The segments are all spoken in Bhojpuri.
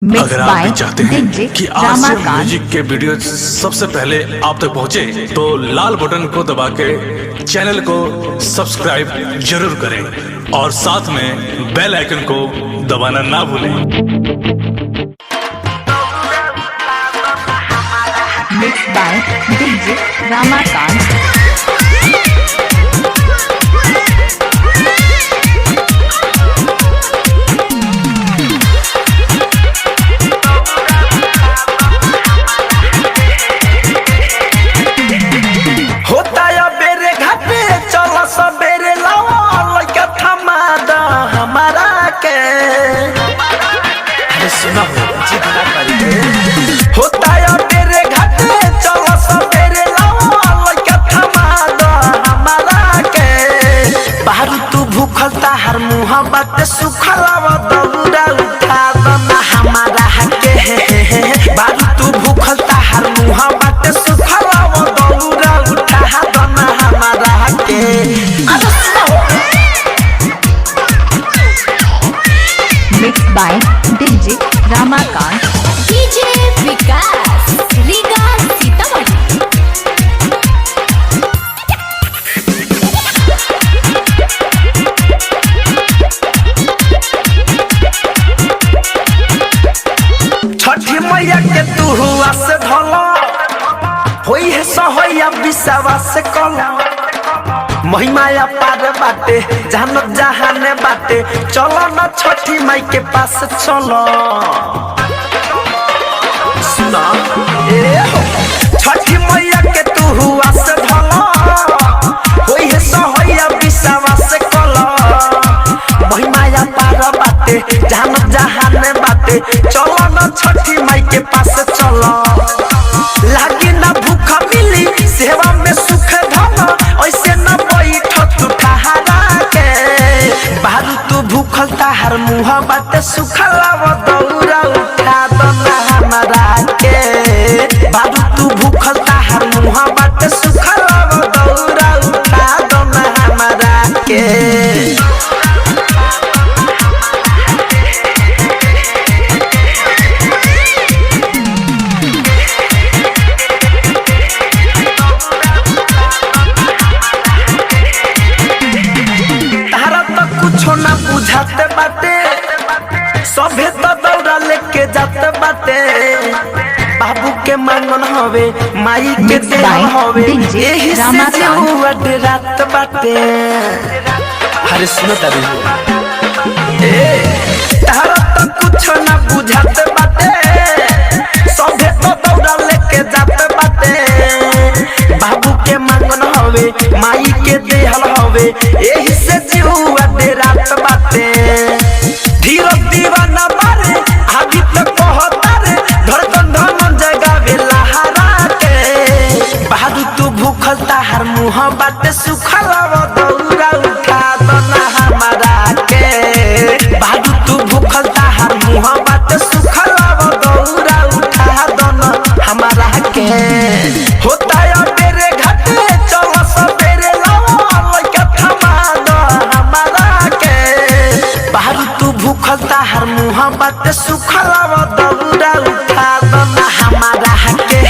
अगर आप भी चाहते हैं कि आरसीएम म्यूजिक के वीडियो सबसे पहले आप तक पहुंचे, तो लाल बटन को दबा के चैनल को सब्सक्राइब जरूर करें और साथ में बेल आइकन को दबाना ना भूलें। Mix by DJ Ramakant. होता है मेरे घाटे चलो सवेरे लाओ लइका थमा दो हमारा के। बाहर तू भूखल ताहर मुँह बाटे सुखलावा दौड़ा उठा दो ना हमारा के। बाहर तू भूखल ताहर मुँह बाटे सुखलावा दौड़ा उठा दो ना हमारा के। Mix by DJ Ramakant. DJ Vikas Riga Sitamarhi. Chhathi Maiya के तू हुआ से धला होई है सहैया विश्वास से कला। महिमाया पार बाटे जानत जहाने बाटे चलो ना छठी माई के पास चलो। सुना छठी मैया के तू हुआ से धला होई है सहैया विश्वास से कला। महिमाया पार बाटे जानत जहाने बाटे चलो ना छठी माई के पास चलो। लागी ना भूखा मिली सेवा में सुख धमा ऐसे ना बैठ तू ठहरा के। बाहर तू भूखल ताहर मुँह बाटे सुखलावा दौड़ा उठा दो ना हमारा के। बाहर तू भूखल ताहर मुँह बाटे सुखलावा दौड़ा उठा दो ना हमारा के। ना बुझाते बाटे सभे तो दौड़ा लेके जाते बाटे। बाबू के मांगन हवे माई के देहल हवे यही से हुआ रात बाटे। अरे सुनो तभी तारा तो कुछ ना बुझाते बाटे सभे तो दौड़ा लेके जाते बाटे। बाबू के मांगन हवे माई के देहल हवे यही से हुआ रात बाटे। धीरज दीवाना मारे अभी तक कहता रे धड़कन धमन जगावे लहरा के। बाहर तू भूखल ताहर मुँह बाटे सुखलावा दौड़ा उठा दो ना हमारा के। बाहर तू भूखल ताहर मुँह बाटे सुखलावा दौड़ा उठा दो ना हमारा के। होता है मेरे घाटे चलो सवेरे लाओ लइका थमा दो हमारा के। बाहर तू भूखल ताहर मुँह बाटे सुखलावा दौड़ा उठा दो ना हमारा के।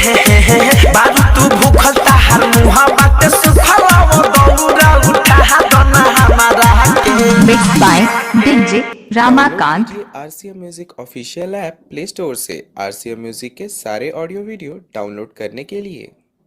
बाहर तू भूखल ताहर मुँह बाटे सुखलावा दौड़ा उठा दो ना हमारा के। Mix by DJ Ramakant. RCM music official app Play Store से आरसीएम म्यूजिक के सारे ऑडियो वीडियो डाउनलोड करने के लिए